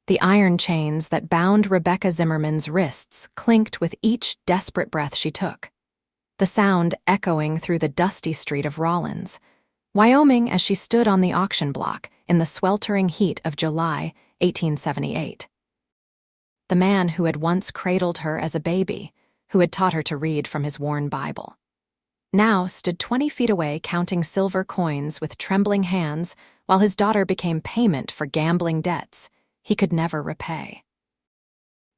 The iron chains that bound Rebecca Zimmerman's wrists clinked with each desperate breath she took, the sound echoing through the dusty street of Rawlins, Wyoming, as she stood on the auction block in the sweltering heat of July 1878. The man who had once cradled her as a baby, who had taught her to read from his worn Bible, now stood 20 feet away counting silver coins with trembling hands while his daughter became payment for gambling debts he could never repay.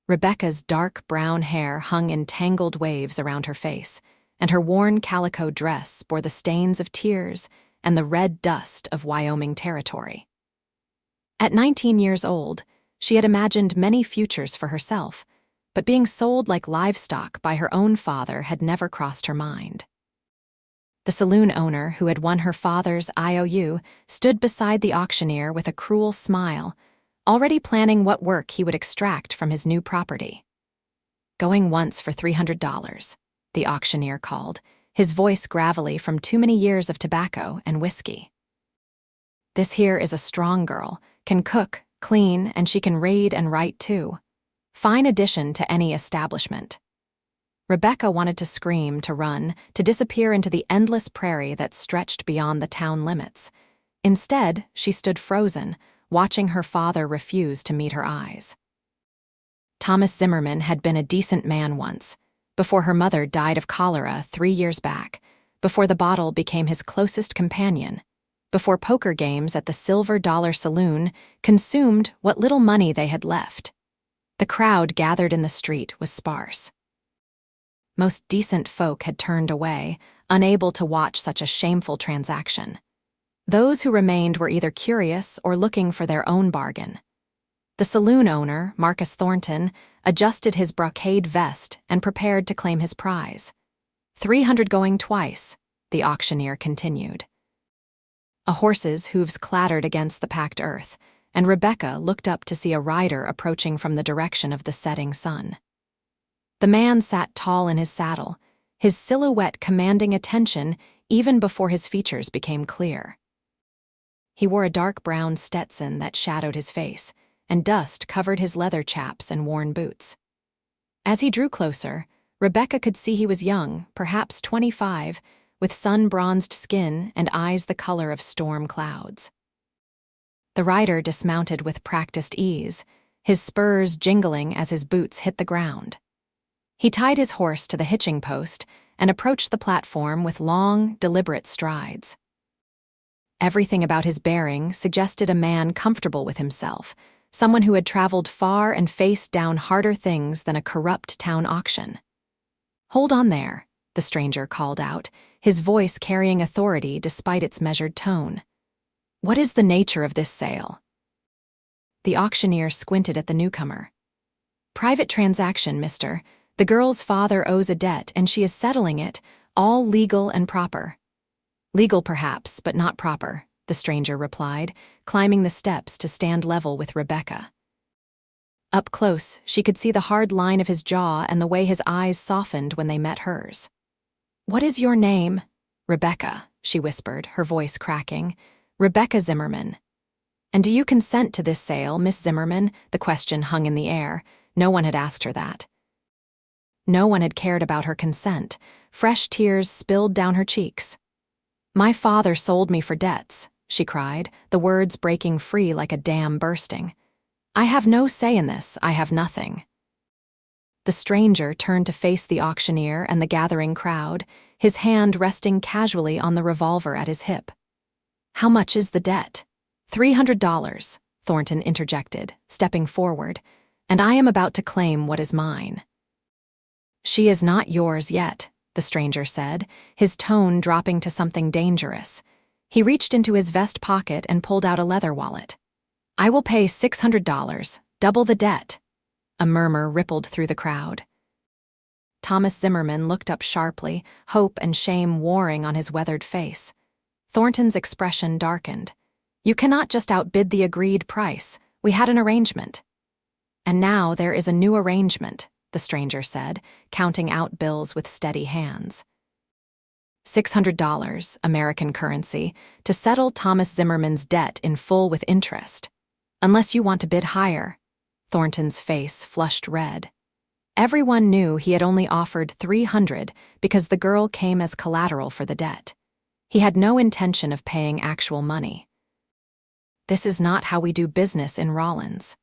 Rebecca's dark brown hair hung in tangled waves around her face, and her worn calico dress bore the stains of tears and the red dust of Wyoming territory. At 19 years old, she had imagined many futures for herself, but being sold like livestock by her own father had never crossed her mind. The saloon owner who had won her father's IOU stood beside the auctioneer with a cruel smile, already planning what work he would extract from his new property. "Going once for $300, the auctioneer called, his voice gravelly from too many years of tobacco and whiskey. "This here is a strong girl, can cook, clean, and she can read and write too. Fine addition to any establishment." Rebecca wanted to scream, to run, to disappear into the endless prairie that stretched beyond the town limits. Instead, she stood frozen, watching her father refuse to meet her eyes. Thomas Zimmerman had been a decent man once, before her mother died of cholera 3 years back, before the bottle became his closest companion, before poker games at the Silver Dollar Saloon consumed what little money they had left. The crowd gathered in the street was sparse. Most decent folk had turned away, unable to watch such a shameful transaction. Those who remained were either curious or looking for their own bargain. The saloon owner, Marcus Thornton, adjusted his brocade vest and prepared to claim his prize. "300 going twice," the auctioneer continued. A horse's hooves clattered against the packed earth, and Rebecca looked up to see a rider approaching from the direction of the setting sun. The man sat tall in his saddle, his silhouette commanding attention even before his features became clear. He wore a dark brown Stetson that shadowed his face, and dust covered his leather chaps and worn boots. As he drew closer, Rebecca could see he was young, perhaps 25, with sun-bronzed skin and eyes the color of storm clouds. The rider dismounted with practiced ease, his spurs jingling as his boots hit the ground. He tied his horse to the hitching post and approached the platform with long, deliberate strides. Everything about his bearing suggested a man comfortable with himself, someone who had traveled far and faced down harder things than a corrupt town auction. "Hold on there," the stranger called out, his voice carrying authority despite its measured tone. "What is the nature of this sale?" The auctioneer squinted at the newcomer. "Private transaction, mister. The girl's father owes a debt and she is settling it, all legal and proper." "Legal perhaps, but not proper," the stranger replied, climbing the steps to stand level with Rebecca. Up close, she could see the hard line of his jaw and the way his eyes softened when they met hers. "What is your name?" "Rebecca," she whispered, her voice cracking. "Rebecca Zimmerman." "And do you consent to this sale, Miss Zimmerman?" The question hung in the air. No one had asked her that. No one had cared about her consent. Fresh tears spilled down her cheeks. "My father sold me for debts," she cried, the words breaking free like a dam bursting. "I have no say in this, I have nothing." The stranger turned to face the auctioneer and the gathering crowd, his hand resting casually on the revolver at his hip. "How much is the debt?" $300, Thornton interjected, stepping forward, "and I am about to claim what is mine." "She is not yours yet," the stranger said, his tone dropping to something dangerous. He reached into his vest pocket and pulled out a leather wallet. "I will pay $600, double the debt." A murmur rippled through the crowd. Thomas Zimmerman looked up sharply, hope and shame warring on his weathered face. Thornton's expression darkened. "You cannot just outbid the agreed price. We had an arrangement." "And now there is a new arrangement," the stranger said, counting out bills with steady hands. $600, American currency, to settle Thomas Zimmerman's debt in full with interest. Unless you want to bid higher, Thornton's face flushed red. Everyone knew he had only offered $300 because the girl came as collateral for the debt. He had no intention of paying actual money. "This is not how we do business in Rawlins."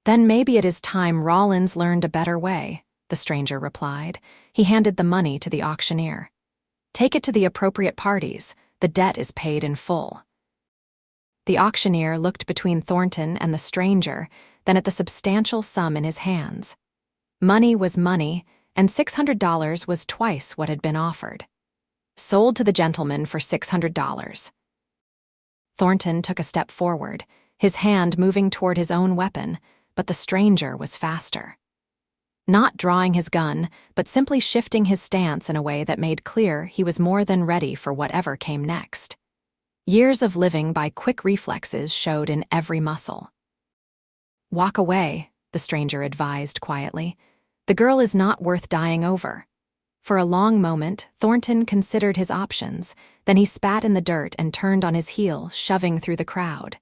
"Then maybe it is time Rawlins learned a better way," the stranger replied. He handed the money to the auctioneer. "Take it to the appropriate parties. The debt is paid in full." The auctioneer looked between Thornton and the stranger, then at the substantial sum in his hands. Money was money, and $600 was twice what had been offered. "Sold to the gentleman for $600. Thornton took a step forward, his hand moving toward his own weapon, but the stranger was faster. Not drawing his gun, but simply shifting his stance in a way that made clear he was more than ready for whatever came next. Years of living by quick reflexes showed in every muscle. "Walk away," the stranger advised quietly. "The girl is not worth dying over." For a long moment, Thornton considered his options, then he spat in the dirt and turned on his heel, shoving through the crowd.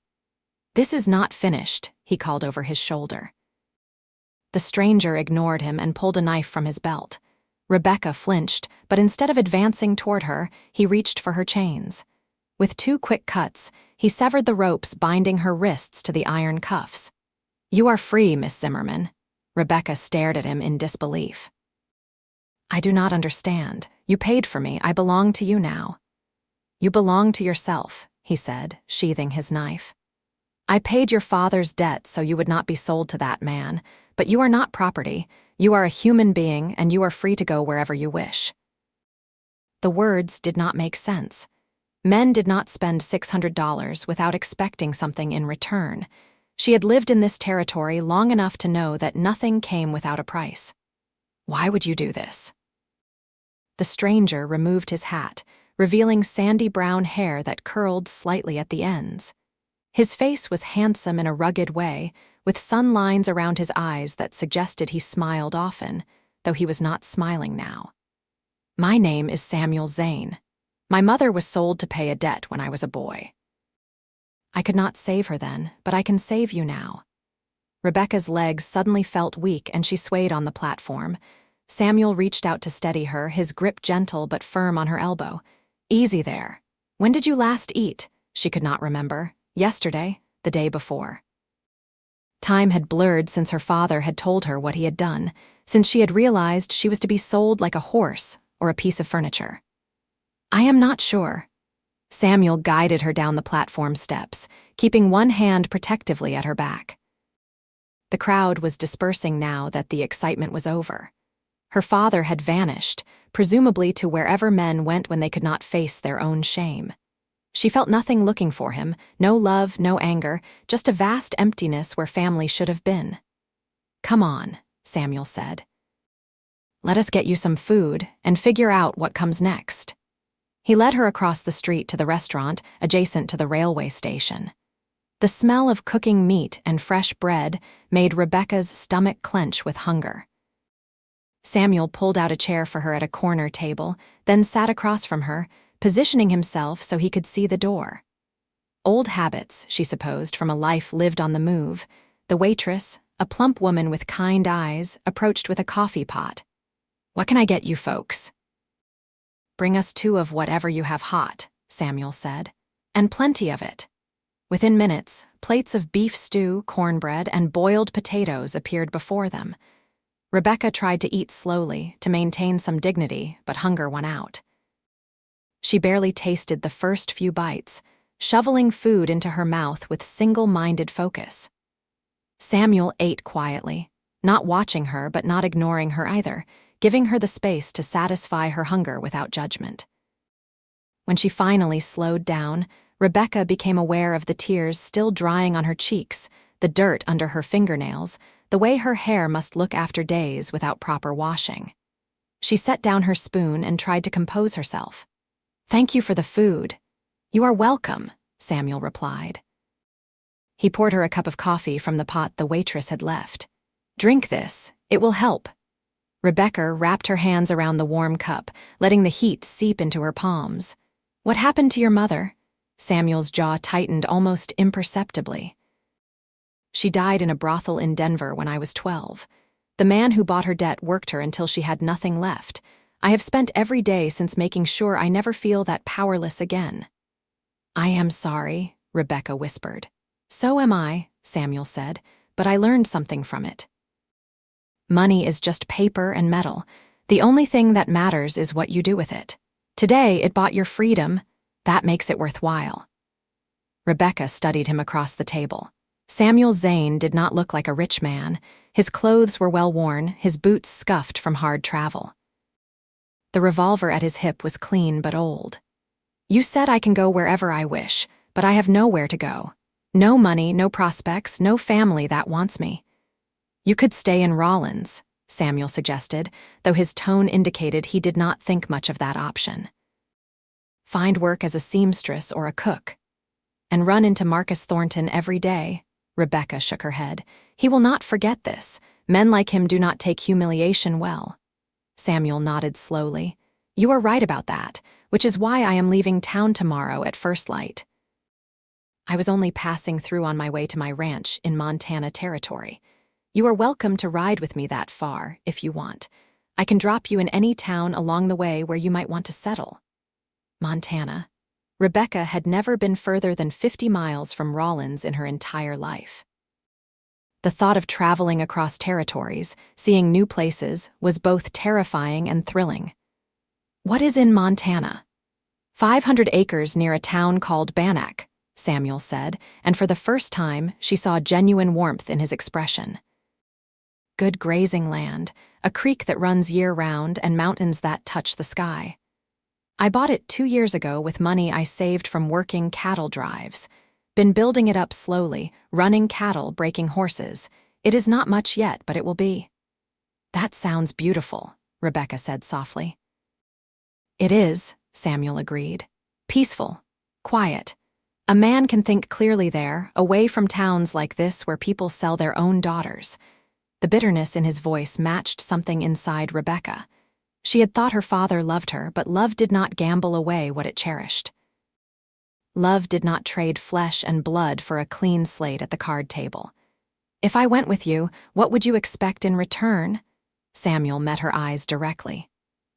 "This is not finished," he called over his shoulder. The stranger ignored him and pulled a knife from his belt. Rebecca flinched, but instead of advancing toward her, he reached for her chains. With 2 quick cuts, he severed the ropes binding her wrists to the iron cuffs. "You are free, Miss Zimmerman." Rebecca stared at him in disbelief. "I do not understand. You paid for me. I belong to you now." "You belong to yourself," he said, sheathing his knife. "I paid your father's debt so you would not be sold to that man, but you are not property. You are a human being, and you are free to go wherever you wish." The words did not make sense. Men did not spend $600 without expecting something in return. She had lived in this territory long enough to know that nothing came without a price. "Why would you do this?" The stranger removed his hat, revealing sandy brown hair that curled slightly at the ends. His face was handsome in a rugged way, with sun lines around his eyes that suggested he smiled often, though he was not smiling now. "My name is Samuel Zane. My mother was sold to pay a debt when I was a boy. I could not save her then, but I can save you now." Rebecca's legs suddenly felt weak and she swayed on the platform. Samuel reached out to steady her, his grip gentle but firm on her elbow. "Easy there. When did you last eat?" She could not remember. Yesterday, the day before. Time had blurred since her father had told her what he had done, since she had realized she was to be sold like a horse or a piece of furniture. "I am not sure." Samuel guided her down the platform steps, keeping one hand protectively at her back. The crowd was dispersing now that the excitement was over. Her father had vanished, presumably to wherever men went when they could not face their own shame. She felt nothing looking for him, no love, no anger, just a vast emptiness where family should have been. "Come on," Samuel said. "Let us get you some food and figure out what comes next." He led her across the street to the restaurant adjacent to the railway station. The smell of cooking meat and fresh bread made Rebecca's stomach clench with hunger. Samuel pulled out a chair for her at a corner table, then sat across from her, positioning himself so he could see the door. Old habits, she supposed, from a life lived on the move. The waitress, a plump woman with kind eyes, approached with a coffee pot. "What can I get you folks?" "Bring us 2 of whatever you have hot," Samuel said. "And plenty of it." Within minutes, plates of beef stew, cornbread, and boiled potatoes appeared before them. Rebecca tried to eat slowly, to maintain some dignity, but hunger won out. She barely tasted the first few bites, shoveling food into her mouth with single-minded focus. Samuel ate quietly, not watching her but not ignoring her either, giving her the space to satisfy her hunger without judgment. When she finally slowed down, Rebecca became aware of the tears still drying on her cheeks, the dirt under her fingernails, the way her hair must look after days without proper washing. She set down her spoon and tried to compose herself. "Thank you for the food." "You are welcome," Samuel replied. He poured her a cup of coffee from the pot the waitress had left. "Drink this. It will help." Rebecca wrapped her hands around the warm cup, letting the heat seep into her palms. "What happened to your mother?" Samuel's jaw tightened almost imperceptibly. She died in a brothel in Denver when I was 12. The man who bought her debt worked her until she had nothing left. I have spent every day since making sure I never feel that powerless again." "I am sorry," Rebecca whispered. "So am I," Samuel said, "but I learned something from it. Money is just paper and metal. The only thing that matters is what you do with it. Today, it bought your freedom. That makes it worthwhile." Rebecca studied him across the table. Samuel Zane did not look like a rich man. His clothes were well-worn, his boots scuffed from hard travel. The revolver at his hip was clean but old. "You said I can go wherever I wish, but I have nowhere to go. No money, no prospects, no family that wants me." "You could stay in Rawlins," Samuel suggested, though his tone indicated he did not think much of that option. "Find work as a seamstress or a cook. And run into Marcus Thornton every day." Rebecca shook her head. "He will not forget this. Men like him do not take humiliation well." Samuel nodded slowly. "You are right about that, which is why I am leaving town tomorrow at first light. I was only passing through on my way to my ranch in Montana territory. You are welcome to ride with me that far, if you want. I can drop you in any town along the way where you might want to settle." Montana. Rebecca had never been further than 50 miles from Rawlins in her entire life. The thought of traveling across territories, seeing new places, was both terrifying and thrilling. "What is in Montana?" 500 acres near a town called Bannack," Samuel said, and for the first time, she saw genuine warmth in his expression. "Good grazing land, a creek that runs year-round, and mountains that touch the sky. I bought it 2 years ago with money I saved from working cattle drives. Been building it up slowly, running cattle, breaking horses. It is not much yet, but it will be." "That sounds beautiful," Rebecca said softly. "It is," Samuel agreed. "Peaceful, quiet. A man can think clearly there, away from towns like this where people sell their own daughters." The bitterness in his voice matched something inside Rebecca. She had thought her father loved her, but love did not gamble away what it cherished. Love did not trade flesh and blood for a clean slate at the card table. "If I went with you, what would you expect in return?" Samuel met her eyes directly.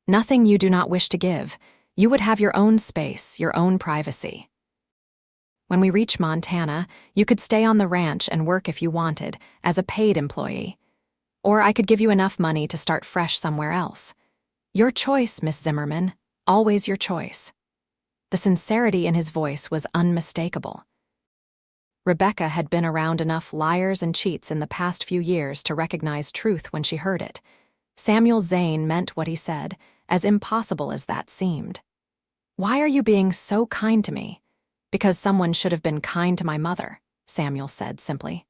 "Nothing you do not wish to give. You would have your own space, your own privacy. When we reach Montana, you could stay on the ranch and work if you wanted, as a paid employee. Or I could give you enough money to start fresh somewhere else. Your choice, Miss Zimmerman, always your choice." The sincerity in his voice was unmistakable. Rebecca had been around enough liars and cheats in the past few years to recognize truth when she heard it. Samuel Zane meant what he said, as impossible as that seemed. "Why are you being so kind to me?" "Because someone should have been kind to my mother," Samuel said simply.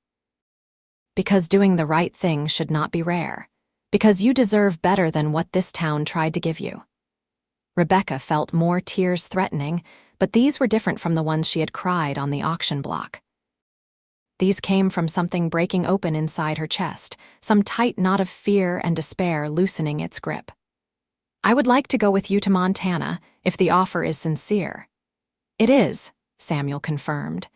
"Because doing the right thing should not be rare. Because you deserve better than what this town tried to give you." Rebecca felt more tears threatening, but these were different from the ones she had cried on the auction block. These came from something breaking open inside her chest, some tight knot of fear and despair loosening its grip. "I would like to go with you to Montana, if the offer is sincere." "It is," Samuel confirmed.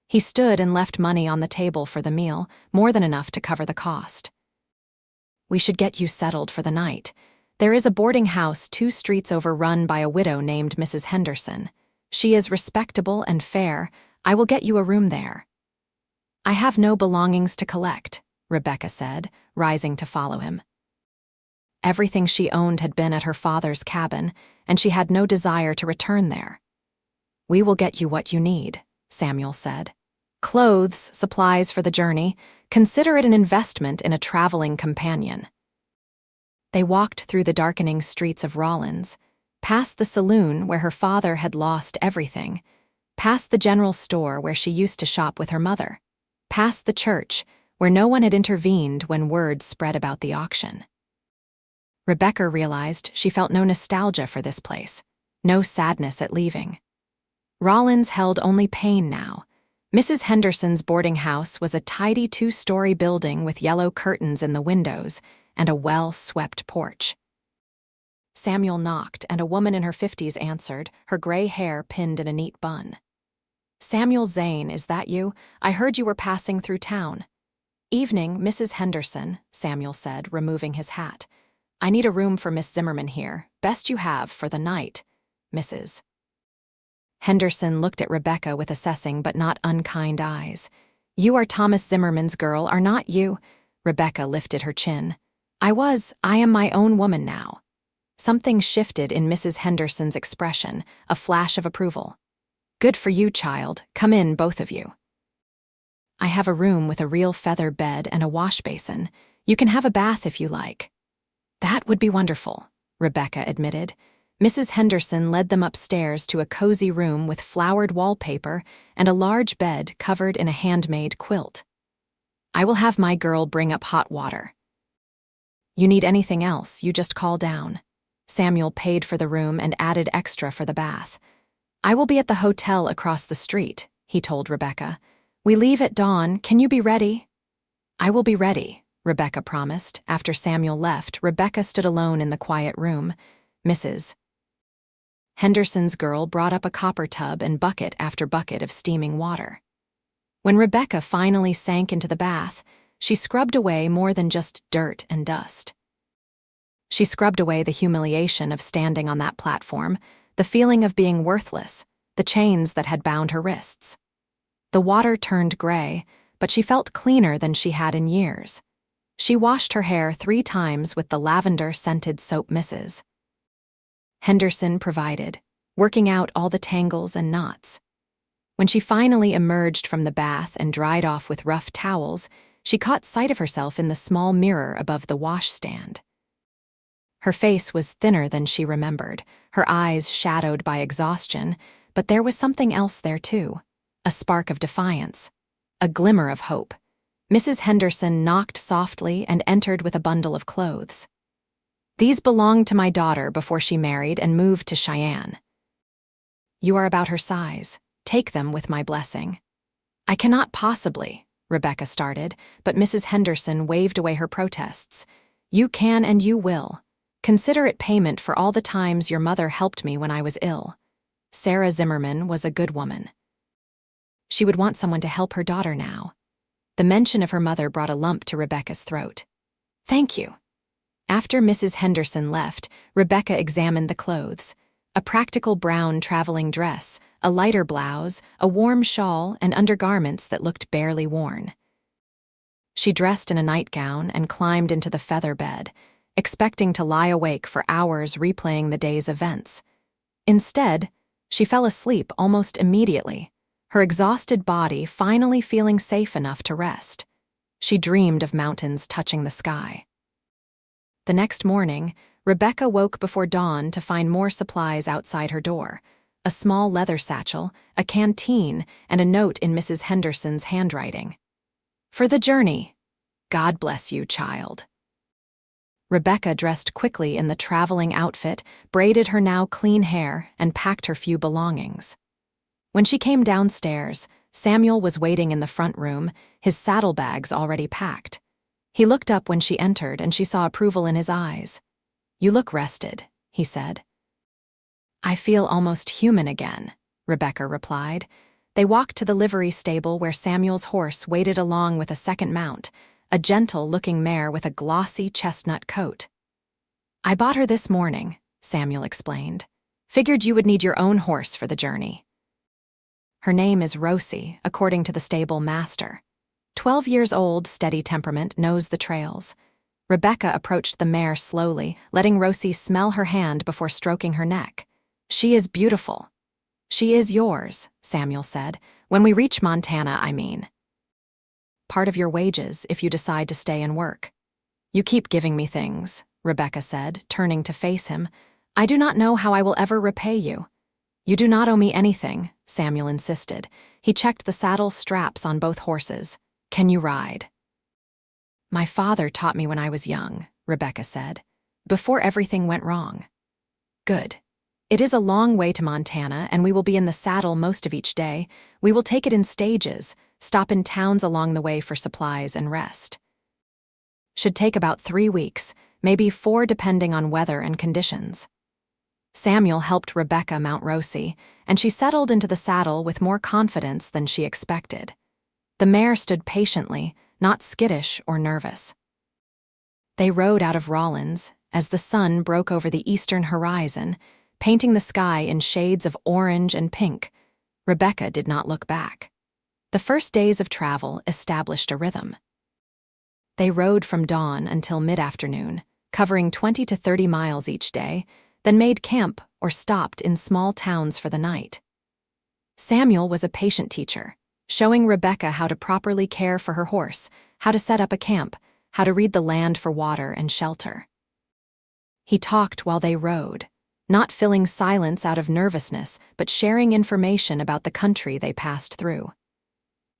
He stood and left money on the table for the meal, more than enough to cover the cost. "We should get you settled for the night. There is a boarding house 2 streets over run by a widow named Mrs. Henderson. She is respectable and fair. I will get you a room there." "I have no belongings to collect," Rebecca said, rising to follow him. Everything she owned had been at her father's cabin, and she had no desire to return there. "We will get you what you need," Samuel said. "Clothes, supplies for the journey. Consider it an investment in a traveling companion." They walked through the darkening streets of Rawlins, past the saloon where her father had lost everything, past the general store where she used to shop with her mother, past the church where no one had intervened when word spread about the auction. Rebecca realized she felt no nostalgia for this place, no sadness at leaving. Rawlins held only pain now. Mrs. Henderson's boarding house was a tidy 2-story building with yellow curtains in the windows and a well-swept porch. Samuel knocked, and a woman in her 50s answered, her gray hair pinned in a neat bun. "Samuel Zane, is that you? I heard you were passing through town." "Evening, Mrs. Henderson," Samuel said, removing his hat. "I need a room for Miss Zimmerman here. Best you have for the night, Mrs." Henderson looked at Rebecca with assessing but not unkind eyes. "You are Thomas Zimmerman's girl, are not you?" Rebecca lifted her chin. I am my own woman now." Something shifted in Mrs. Henderson's expression, a flash of approval. "Good for you, child. Come in, both of you. I have a room with a real feather bed and a wash basin. You can have a bath if you like." "That would be wonderful," Rebecca admitted. Mrs. Henderson led them upstairs to a cozy room with flowered wallpaper and a large bed covered in a handmade quilt. "I will have my girl bring up hot water. You need anything else, you just call down." Samuel paid for the room and added extra for the bath. "I will be at the hotel across the street," he told Rebecca. "We leave at dawn. Can you be ready?" "I will be ready," Rebecca promised. After Samuel left, Rebecca stood alone in the quiet room. Mrs. Henderson's girl brought up a copper tub and bucket after bucket of steaming water. When Rebecca finally sank into the bath, she scrubbed away more than just dirt and dust. She scrubbed away the humiliation of standing on that platform, the feeling of being worthless, the chains that had bound her wrists. The water turned gray, but she felt cleaner than she had in years. She washed her hair 3 times with the lavender-scented soap Mrs. Henderson provided, working out all the tangles and knots. When she finally emerged from the bath and dried off with rough towels, she caught sight of herself in the small mirror above the washstand. Her face was thinner than she remembered, her eyes shadowed by exhaustion, but there was something else there too, a spark of defiance, a glimmer of hope. Mrs. Henderson knocked softly and entered with a bundle of clothes. "These belonged to my daughter before she married and moved to Cheyenne. You are about her size. Take them with my blessing." "I cannot possibly," Rebecca started, but Mrs. Henderson waved away her protests. "You can and you will. Consider it payment for all the times your mother helped me when I was ill. Sarah Zimmerman was a good woman. She would want someone to help her daughter now." The mention of her mother brought a lump to Rebecca's throat. "Thank you." After Mrs. Henderson left, Rebecca examined the clothes. A practical brown traveling dress, a lighter blouse, a warm shawl, and undergarments that looked barely worn. She dressed in a nightgown and climbed into the feather bed, expecting to lie awake for hours replaying the day's events. Instead, she fell asleep almost immediately, her exhausted body finally feeling safe enough to rest. She dreamed of mountains touching the sky. The next morning, Rebecca woke before dawn to find more supplies outside her door, a small leather satchel, a canteen, and a note in Mrs. Henderson's handwriting. "For the journey. God bless you, child." Rebecca dressed quickly in the traveling outfit, braided her now clean hair, and packed her few belongings. When she came downstairs, Samuel was waiting in the front room, his saddlebags already packed. He looked up when she entered, and she saw approval in his eyes. "You look rested," he said. "I feel almost human again," Rebecca replied. They walked to the livery stable where Samuel's horse waited along with a second mount, a gentle-looking mare with a glossy chestnut coat. "I bought her this morning," Samuel explained. "Figured you would need your own horse for the journey. Her name is Rosie, according to the stable master. 12 years old, steady temperament, knows the trails." Rebecca approached the mare slowly, letting Rosie smell her hand before stroking her neck. "She is beautiful." "She is yours," Samuel said. "When we reach Montana, I mean. Part of your wages if you decide to stay and work." "You keep giving me things," Rebecca said, turning to face him. "I do not know how I will ever repay you." "You do not owe me anything," Samuel insisted. He checked the saddle straps on both horses. "Can you ride?" "My father taught me when I was young," Rebecca said, "before everything went wrong." "Good. It is a long way to Montana, and we will be in the saddle most of each day. We will take it in stages, stop in towns along the way for supplies and rest. Should take about 3 weeks, maybe 4 depending on weather and conditions." Samuel helped Rebecca mount Rosie, and she settled into the saddle with more confidence than she expected. The mare stood patiently, not skittish or nervous. They rode out of Rawlins as the sun broke over the eastern horizon, painting the sky in shades of orange and pink. Rebecca did not look back. The first days of travel established a rhythm. They rode from dawn until mid-afternoon, covering 20 to 30 miles each day, then made camp or stopped in small towns for the night. Samuel was a patient teacher, showing Rebecca how to properly care for her horse, how to set up a camp, how to read the land for water and shelter. He talked while they rode, not filling silence out of nervousness, but sharing information about the country they passed through.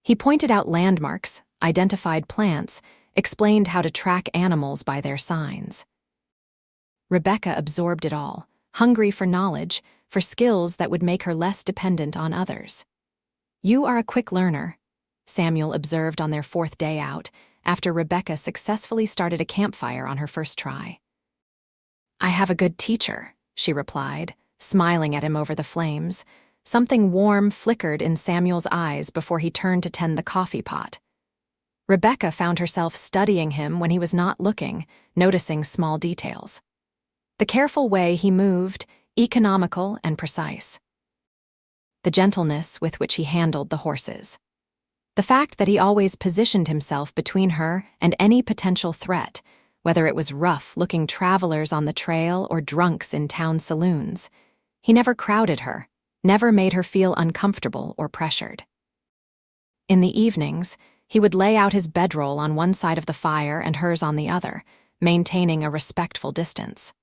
He pointed out landmarks, identified plants, explained how to track animals by their signs. Rebecca absorbed it all, hungry for knowledge, for skills that would make her less dependent on others. "You are a quick learner," Samuel observed on their fourth day out, after Rebecca successfully started a campfire on her first try. "I have a good teacher," she replied, smiling at him over the flames. Something warm flickered in Samuel's eyes before he turned to tend the coffee pot. Rebecca found herself studying him when he was not looking, noticing small details. The careful way he moved, economical and precise. The gentleness with which he handled the horses. The fact that he always positioned himself between her and any potential threat, whether it was rough-looking travelers on the trail or drunks in town saloons. He never crowded her, never made her feel uncomfortable or pressured. In the evenings, he would lay out his bedroll on one side of the fire and hers on the other, maintaining a respectful distance.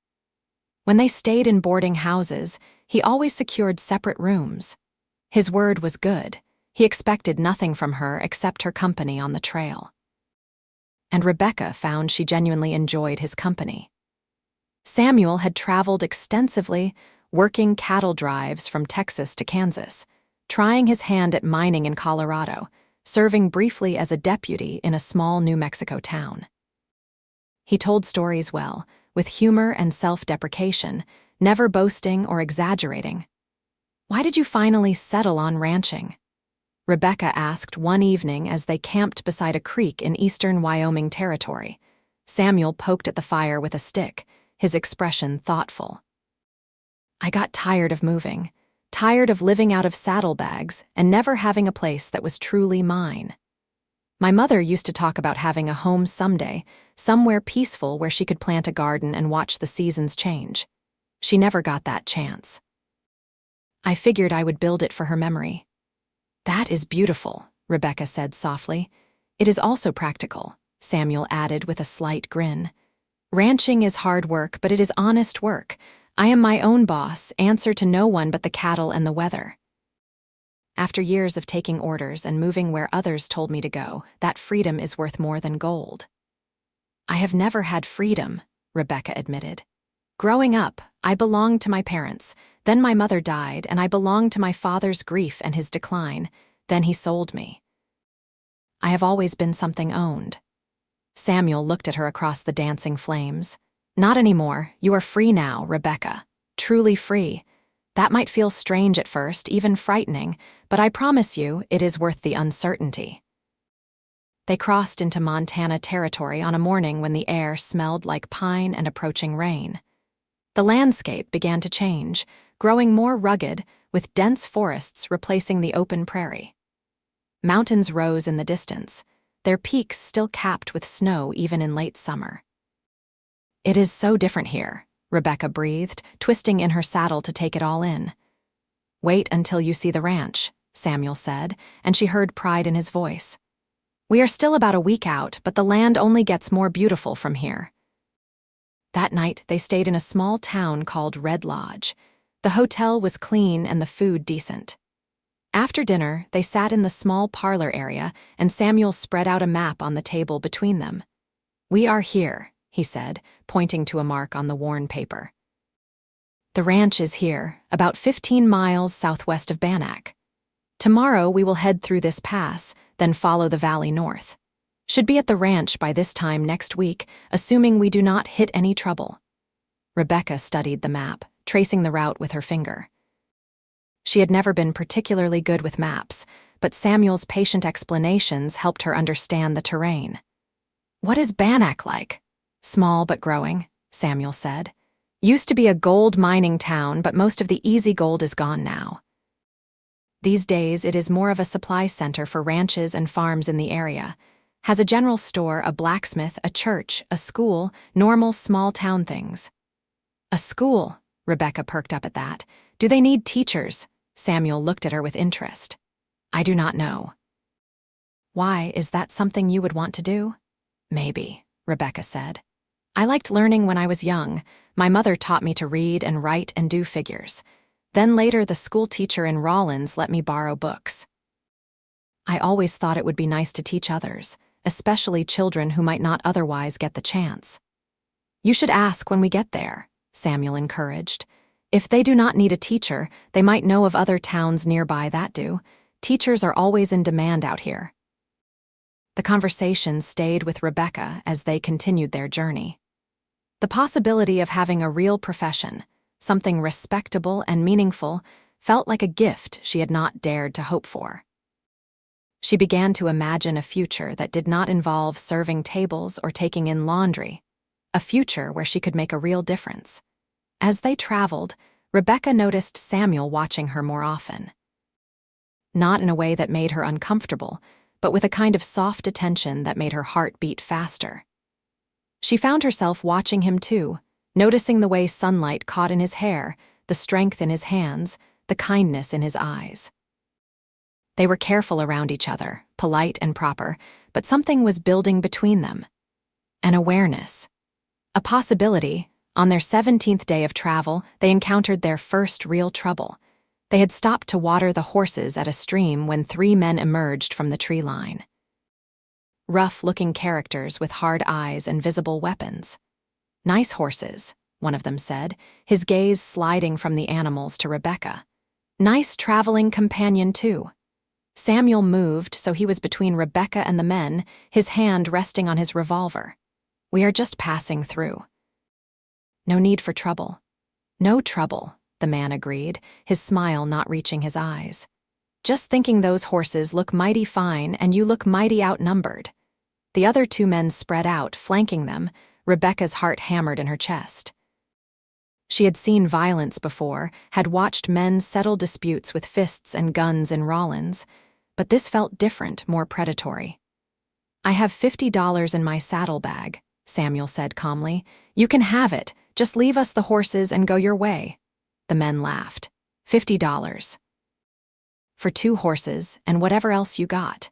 When they stayed in boarding houses, he always secured separate rooms. His word was good. He expected nothing from her except her company on the trail. And Rebecca found she genuinely enjoyed his company. Samuel had traveled extensively, working cattle drives from Texas to Kansas, trying his hand at mining in Colorado, serving briefly as a deputy in a small New Mexico town. He told stories well, with humor and self-deprecation, never boasting or exaggerating. "Why did you finally settle on ranching?" Rebecca asked one evening as they camped beside a creek in eastern Wyoming territory. Samuel poked at the fire with a stick, his expression thoughtful. "I got tired of moving, tired of living out of saddlebags and never having a place that was truly mine. My mother used to talk about having a home someday, somewhere peaceful where she could plant a garden and watch the seasons change. She never got that chance. I figured I would build it for her memory." "That is beautiful," Rebecca said softly. "It is also practical," Samuel added with a slight grin. "Ranching is hard work, but it is honest work. I am my own boss, answer to no one but the cattle and the weather. After years of taking orders and moving where others told me to go, that freedom is worth more than gold." "I have never had freedom," Rebecca admitted. "Growing up, I belonged to my parents. Then my mother died, and I belonged to my father's grief and his decline. Then he sold me. I have always been something owned." Samuel looked at her across the dancing flames. "Not anymore. You are free now, Rebecca. Truly free. That might feel strange at first, even frightening, but I promise you it is worth the uncertainty." They crossed into Montana territory on a morning when the air smelled like pine and approaching rain. The landscape began to change, growing more rugged, with dense forests replacing the open prairie. Mountains rose in the distance, their peaks still capped with snow even in late summer. "It is so different here," Rebecca breathed, twisting in her saddle to take it all in. "Wait until you see the ranch," Samuel said, and she heard pride in his voice. "We are still about a week out, but the land only gets more beautiful from here." That night, they stayed in a small town called Red Lodge. The hotel was clean and the food decent. After dinner, they sat in the small parlor area, and Samuel spread out a map on the table between them. "We are here," he said, pointing to a mark on the worn paper. "The ranch is here, about 15 miles southwest of Bannack. Tomorrow we will head through this pass, then follow the valley north. Should be at the ranch by this time next week, assuming we do not hit any trouble." Rebecca studied the map, tracing the route with her finger. She had never been particularly good with maps, but Samuel's patient explanations helped her understand the terrain. "What is Bannack like?" "Small but growing," Samuel said. "Used to be a gold mining town, but most of the easy gold is gone now. These days, it is more of a supply center for ranches and farms in the area. Has a general store, a blacksmith, a church, a school, normal small-town things." "A school?" Rebecca perked up at that. "Do they need teachers?" Samuel looked at her with interest. "I do not know." "Why, is that something you would want to do?" "Maybe," Rebecca said. "I liked learning when I was young. My mother taught me to read and write and do figures. Then later the school teacher in Rawlins let me borrow books. I always thought it would be nice to teach others, especially children who might not otherwise get the chance." "You should ask when we get there," Samuel encouraged. "If they do not need a teacher, they might know of other towns nearby that do. Teachers are always in demand out here." The conversation stayed with Rebecca as they continued their journey. The possibility of having a real profession, something respectable and meaningful, felt like a gift she had not dared to hope for. She began to imagine a future that did not involve serving tables or taking in laundry, a future where she could make a real difference. As they traveled, Rebecca noticed Samuel watching her more often. Not in a way that made her uncomfortable, but with a kind of soft attention that made her heart beat faster. She found herself watching him too, noticing the way sunlight caught in his hair, the strength in his hands, the kindness in his eyes. They were careful around each other, polite and proper, but something was building between them. An awareness. A possibility. On their 17th day of travel, they encountered their first real trouble. They had stopped to water the horses at a stream when 3 men emerged from the tree line. Rough-looking characters with hard eyes and visible weapons. "Nice horses," one of them said, his gaze sliding from the animals to Rebecca. "Nice traveling companion, too." Samuel moved so he was between Rebecca and the men, his hand resting on his revolver. "We are just passing through." "No need for trouble." "No trouble," the man agreed, his smile not reaching his eyes. "Just thinking those horses look mighty fine and you look mighty outnumbered." The other 2 men spread out, flanking them. Rebecca's heart hammered in her chest. She had seen violence before, had watched men settle disputes with fists and guns in Rawlins, but this felt different, more predatory. "I have $50 in my saddlebag," Samuel said calmly. "You can have it. Just leave us the horses and go your way." The men laughed. $50. "For 2 horses and whatever else you got."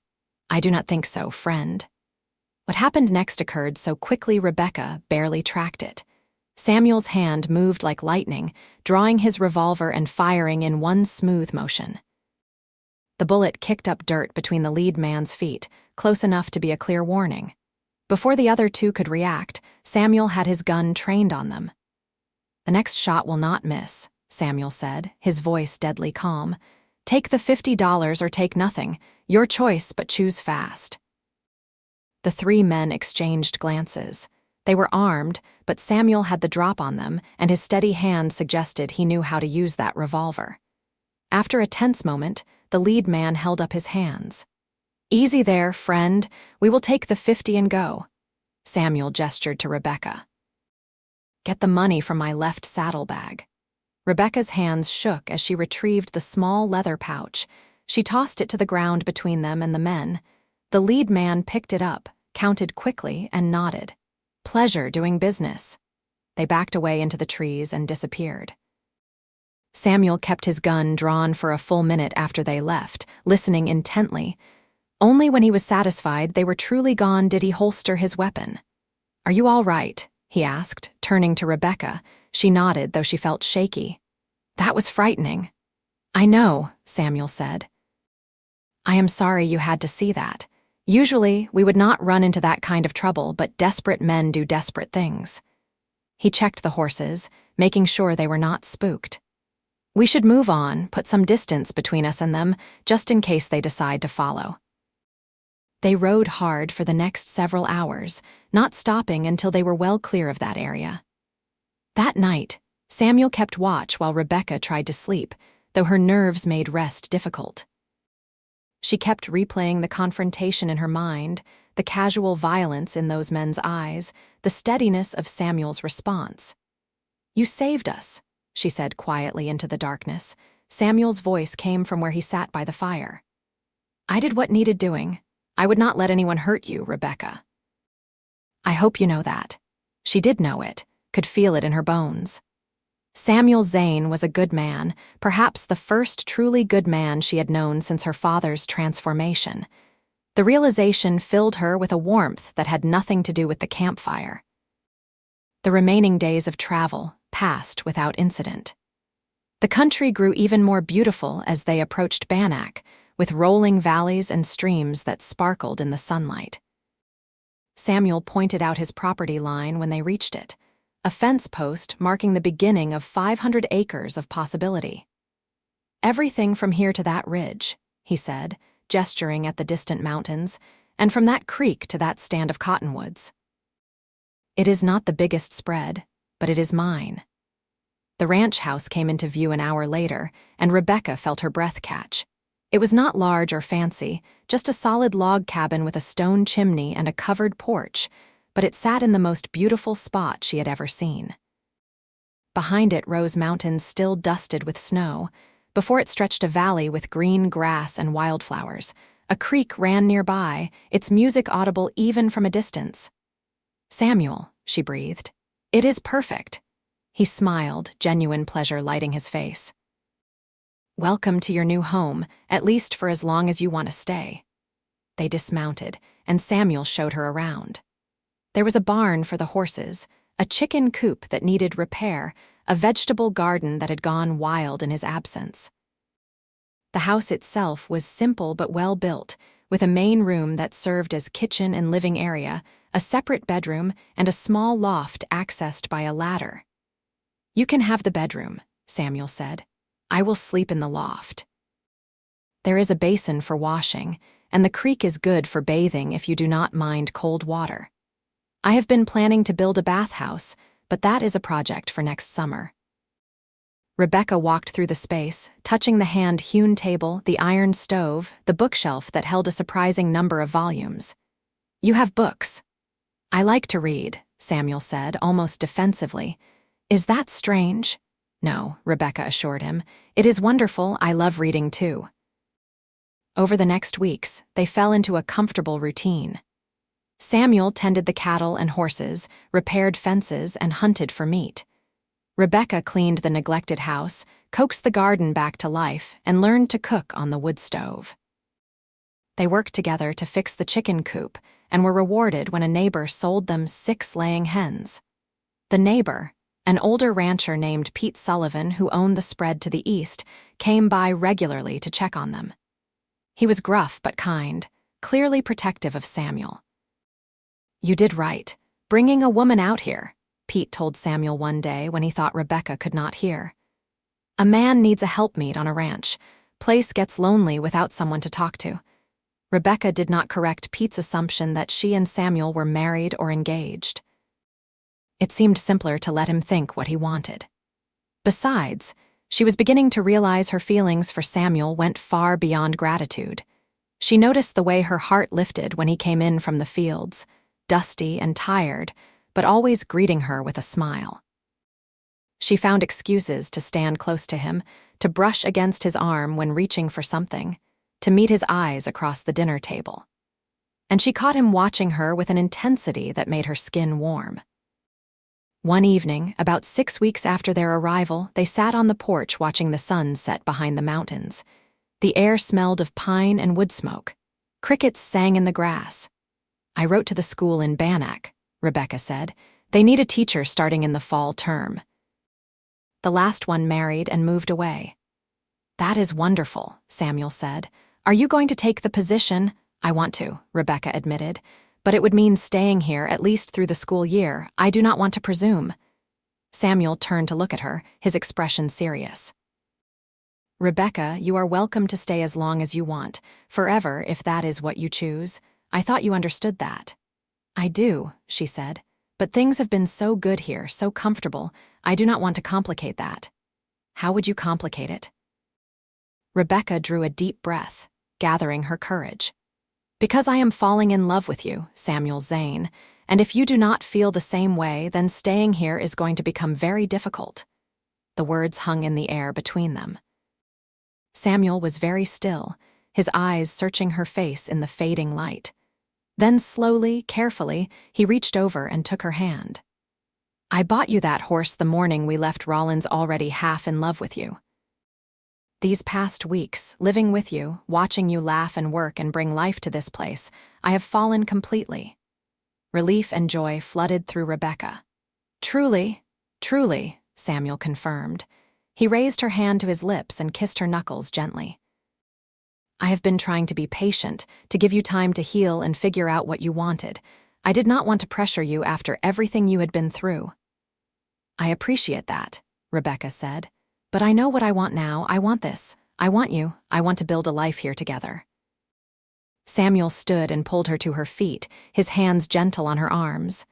"I do not think so, friend." What happened next occurred so quickly Rebecca barely tracked it. Samuel's hand moved like lightning, drawing his revolver and firing in one smooth motion. The bullet kicked up dirt between the lead man's feet, close enough to be a clear warning. Before the other 2 could react, Samuel had his gun trained on them. "The next shot will not miss," Samuel said, his voice deadly calm. "Take the $50 or take nothing. Your choice, but choose fast." The 3 men exchanged glances. They were armed, but Samuel had the drop on them, and his steady hand suggested he knew how to use that revolver. After a tense moment, the lead man held up his hands. "Easy there, friend. We will take the 50 and go." Samuel gestured to Rebecca. "Get the money from my left saddlebag." Rebecca's hands shook as she retrieved the small leather pouch. She tossed it to the ground between them and the men. The lead man picked it up, counted quickly, and nodded. "Pleasure doing business." They backed away into the trees and disappeared. Samuel kept his gun drawn for a full minute after they left, listening intently. Only when he was satisfied they were truly gone did he holster his weapon. "Are you all right?" he asked, turning to Rebecca. She nodded, though she felt shaky. "That was frightening." "I know," Samuel said. "I am sorry you had to see that. Usually, we would not run into that kind of trouble, but desperate men do desperate things." He checked the horses, making sure they were not spooked. "We should move on, put some distance between us and them, just in case they decide to follow." They rode hard for the next several hours, not stopping until they were well clear of that area. That night, Samuel kept watch while Rebecca tried to sleep, though her nerves made rest difficult. She kept replaying the confrontation in her mind, the casual violence in those men's eyes, the steadiness of Samuel's response. "You saved us," she said quietly into the darkness. Samuel's voice came from where he sat by the fire. "I did what needed doing. I would not let anyone hurt you, Rebecca." "I hope you know that." She did know it, could feel it in her bones. Samuel Zane was a good man, perhaps the first truly good man she had known since her father's transformation. The realization filled her with a warmth that had nothing to do with the campfire. The remaining days of travel passed without incident. The country grew even more beautiful as they approached Bannack, with rolling valleys and streams that sparkled in the sunlight. Samuel pointed out his property line when they reached it, a fence post marking the beginning of 500 acres of possibility. "Everything from here to that ridge," he said, gesturing at the distant mountains, "and from that creek to that stand of cottonwoods. It is not the biggest spread, but it is mine." The ranch house came into view an hour later, and Rebecca felt her breath catch. It was not large or fancy, just a solid log cabin with a stone chimney and a covered porch, but it sat in the most beautiful spot she had ever seen. Behind it rose mountains still dusted with snow. Before it stretched a valley with green grass and wildflowers. A creek ran nearby, its music audible even from a distance. "Samuel," she breathed. "It is perfect." He smiled, genuine pleasure lighting his face. "Welcome to your new home, at least for as long as you want to stay." They dismounted, and Samuel showed her around. There was a barn for the horses, a chicken coop that needed repair, a vegetable garden that had gone wild in his absence. The house itself was simple but well built, with a main room that served as kitchen and living area, a separate bedroom, and a small loft accessed by a ladder. "You can have the bedroom," Samuel said. "I will sleep in the loft. There is a basin for washing, and the creek is good for bathing if you do not mind cold water. I have been planning to build a bathhouse, but that is a project for next summer." Rebecca walked through the space, touching the hand-hewn table, the iron stove, the bookshelf that held a surprising number of volumes. "You have books." "I like to read," Samuel said, almost defensively. "Is that strange?" "No," Rebecca assured him. "It is wonderful. I love reading too." Over the next weeks, they fell into a comfortable routine. Samuel tended the cattle and horses, repaired fences, and hunted for meat. Rebecca cleaned the neglected house, coaxed the garden back to life, and learned to cook on the wood stove. They worked together to fix the chicken coop and were rewarded when a neighbor sold them 6 laying hens. The neighbor, an older rancher named Pete Sullivan who owned the spread to the east, came by regularly to check on them. He was gruff but kind, clearly protective of Samuel. "You did right, bringing a woman out here," Pete told Samuel one day when he thought Rebecca could not hear. "A man needs a helpmeet on a ranch. Place gets lonely without someone to talk to." Rebecca did not correct Pete's assumption that she and Samuel were married or engaged. It seemed simpler to let him think what he wanted. Besides, she was beginning to realize her feelings for Samuel went far beyond gratitude. She noticed the way her heart lifted when he came in from the fields, dusty and tired, but always greeting her with a smile. She found excuses to stand close to him, to brush against his arm when reaching for something, to meet his eyes across the dinner table. And she caught him watching her with an intensity that made her skin warm. One evening, about 6 weeks after their arrival, they sat on the porch watching the sun set behind the mountains. The air smelled of pine and wood smoke. Crickets sang in the grass. "I wrote to the school in Bannack," Rebecca said. "They need a teacher starting in the fall term. The last one married and moved away." "That is wonderful," Samuel said. "Are you going to take the position?" "I want to," Rebecca admitted. "But it would mean staying here at least through the school year. I do not want to presume." Samuel turned to look at her, his expression serious. "Rebecca, you are welcome to stay as long as you want, forever if that is what you choose. I thought you understood that." "I do," she said. "But things have been so good here, so comfortable. I do not want to complicate that." "How would you complicate it?" Rebecca drew a deep breath. gathering her courage. "Because I am falling in love with you, Samuel Zane, and if you do not feel the same way, then staying here is going to become very difficult." The words hung in the air between them. Samuel was very still, his eyes searching her face in the fading light. Then slowly, carefully, he reached over and took her hand. "I bought you that horse the morning we left Rawlins, already half in love with you. These past weeks, living with you, watching you laugh and work and bring life to this place, I have fallen completely." Relief and joy flooded through Rebecca. "Truly, truly," Samuel confirmed. He raised her hand to his lips and kissed her knuckles gently. "I have been trying to be patient, to give you time to heal and figure out what you wanted. I did not want to pressure you after everything you had been through." "I appreciate that," Rebecca said. "But I know what I want now. I want this. I want you. I want to build a life here together." Samuel stood and pulled her to her feet, his hands gentle on her arms.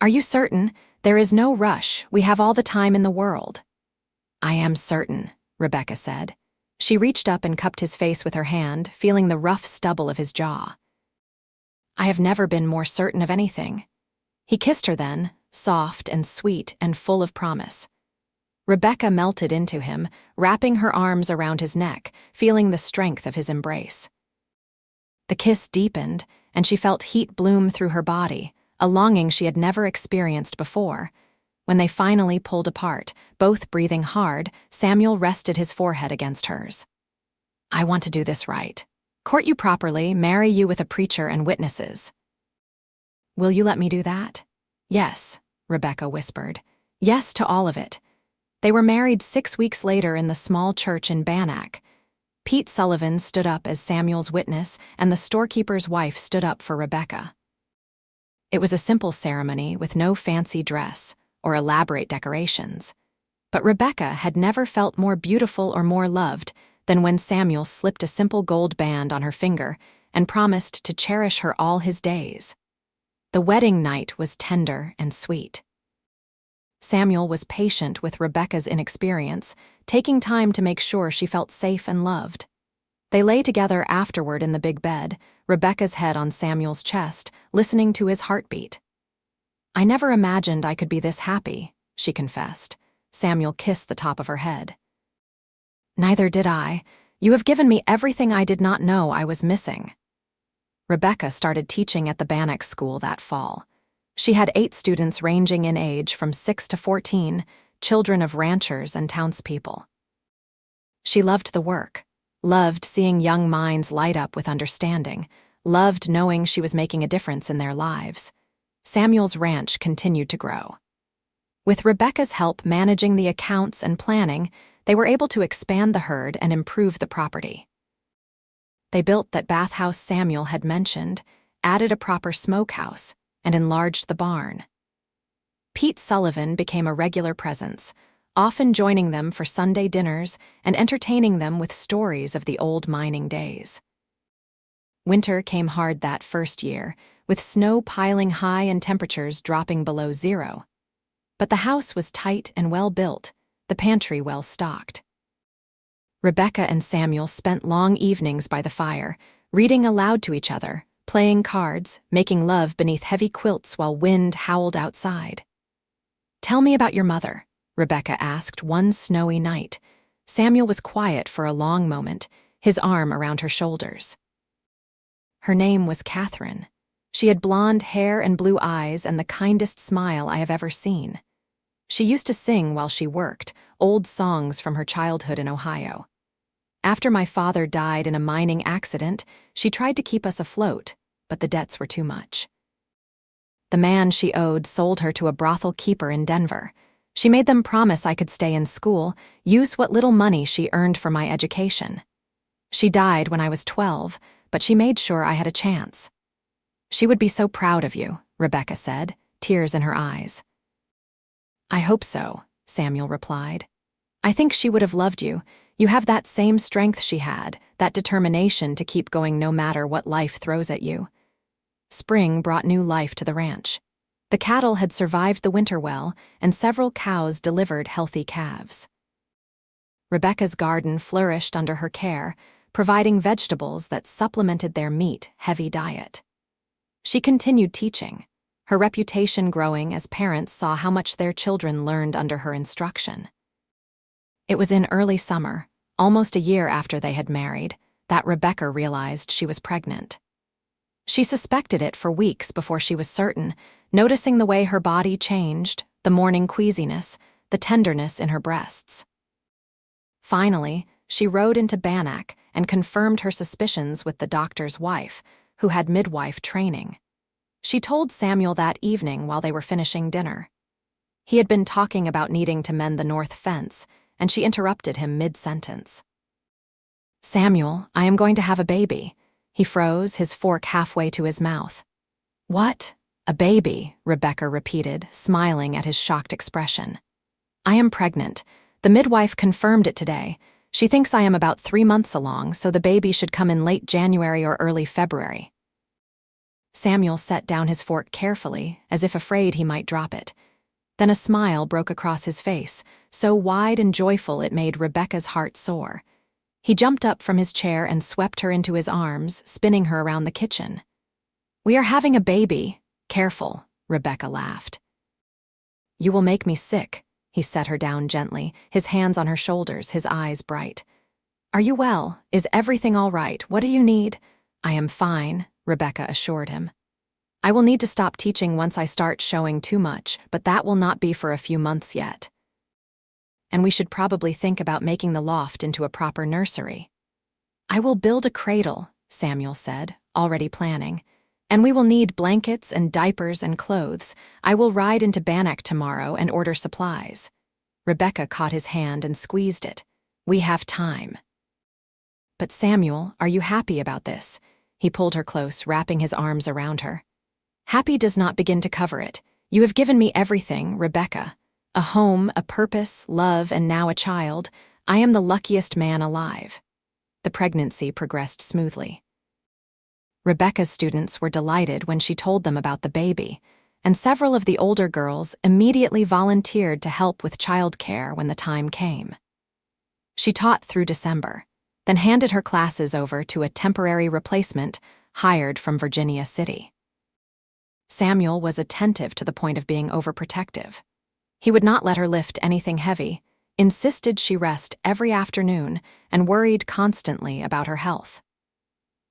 "Are you certain? There is no rush. We have all the time in the world." "I am certain," Rebecca said. She reached up and cupped his face with her hand, feeling the rough stubble of his jaw. "I have never been more certain of anything." He kissed her then, soft and sweet and full of promise. Rebecca melted into him, wrapping her arms around his neck, feeling the strength of his embrace. The kiss deepened, and she felt heat bloom through her body, a longing she had never experienced before. When they finally pulled apart, both breathing hard, Samuel rested his forehead against hers. "I want to do this right. Court you properly, marry you with a preacher and witnesses." "Will you let me do that?" "Yes," Rebecca whispered. "Yes to all of it." They were married 6 weeks later in the small church in Bannack. Pete Sullivan stood up as Samuel's witness, and the storekeeper's wife stood up for Rebecca. It was a simple ceremony with no fancy dress or elaborate decorations. But Rebecca had never felt more beautiful or more loved than when Samuel slipped a simple gold band on her finger and promised to cherish her all his days. The wedding night was tender and sweet. Samuel was patient with Rebecca's inexperience, taking time to make sure she felt safe and loved. They lay together afterward in the big bed, Rebecca's head on Samuel's chest, listening to his heartbeat. "I never imagined I could be this happy," she confessed. Samuel kissed the top of her head. "Neither did I. You have given me everything I did not know I was missing." Rebecca started teaching at the Bannack School that fall. She had 8 students ranging in age from 6 to 14, children of ranchers and townspeople. She loved the work, loved seeing young minds light up with understanding, loved knowing she was making a difference in their lives. Samuel's ranch continued to grow. With Rebecca's help managing the accounts and planning, they were able to expand the herd and improve the property. They built that bathhouse Samuel had mentioned, added a proper smokehouse, and enlarged the barn. Pete Sullivan became a regular presence, often joining them for Sunday dinners and entertaining them with stories of the old mining days. Winter came hard that first year, with snow piling high and temperatures dropping below 0. But the house was tight and well built, the pantry well stocked. Rebecca and Samuel spent long evenings by the fire, reading aloud to each other, playing cards, making love beneath heavy quilts while wind howled outside. "Tell me about your mother," Rebecca asked one snowy night. Samuel was quiet for a long moment, his arm around her shoulders. "Her name was Catherine. She had blonde hair and blue eyes and the kindest smile I have ever seen. She used to sing while she worked, old songs from her childhood in Ohio. After my father died in a mining accident, she tried to keep us afloat, but the debts were too much. The man she owed sold her to a brothel keeper in Denver. She made them promise I could stay in school, use what little money she earned for my education. She died when I was 12, but she made sure I had a chance. She would be so proud of you," Rebecca said, tears in her eyes. "I hope so," Samuel replied. "I think she would have loved you. You have that same strength she had, that determination to keep going no matter what life throws at you." Spring brought new life to the ranch. The cattle had survived the winter well, and several cows delivered healthy calves. Rebecca's garden flourished under her care, providing vegetables that supplemented their meat-heavy diet. She continued teaching, her reputation growing as parents saw how much their children learned under her instruction. It was in early summer, almost a year after they had married, that Rebecca realized she was pregnant. She suspected it for weeks before she was certain, noticing the way her body changed, the morning queasiness, the tenderness in her breasts. Finally, she rode into Bannack and confirmed her suspicions with the doctor's wife, who had midwife training. She told Samuel that evening while they were finishing dinner. He had been talking about needing to mend the north fence, and she interrupted him mid-sentence. "Samuel, I am going to have a baby." He froze, his fork halfway to his mouth. "What? A baby?" Rebecca repeated, smiling at his shocked expression. "I am pregnant. The midwife confirmed it today. She thinks I am about 3 months along, so the baby should come in late January or early February." Samuel set down his fork carefully, as if afraid he might drop it. Then a smile broke across his face, so wide and joyful it made Rebecca's heart soar. He jumped up from his chair and swept her into his arms, spinning her around the kitchen. "We are having a baby. Careful," Rebecca laughed. "You will make me sick." He set her down gently, his hands on her shoulders, his eyes bright. "Are you well? Is everything all right? What do you need?" "I am fine," Rebecca assured him. "I will need to stop teaching once I start showing too much, but that will not be for a few months yet. And we should probably think about making the loft into a proper nursery." "I will build a cradle," Samuel said, already planning. "And we will need blankets and diapers and clothes. I will ride into Bannack tomorrow and order supplies." Rebecca caught his hand and squeezed it. "We have time." "But Samuel, are you happy about this?" He pulled her close, wrapping his arms around her. "Happy does not begin to cover it. You have given me everything, Rebecca. A home, a purpose, love, and now a child. I am the luckiest man alive." The pregnancy progressed smoothly. Rebecca's students were delighted when she told them about the baby, and several of the older girls immediately volunteered to help with childcare when the time came. She taught through December, then handed her classes over to a temporary replacement hired from Virginia City. Samuel was attentive to the point of being overprotective. He would not let her lift anything heavy, insisted she rest every afternoon, and worried constantly about her health.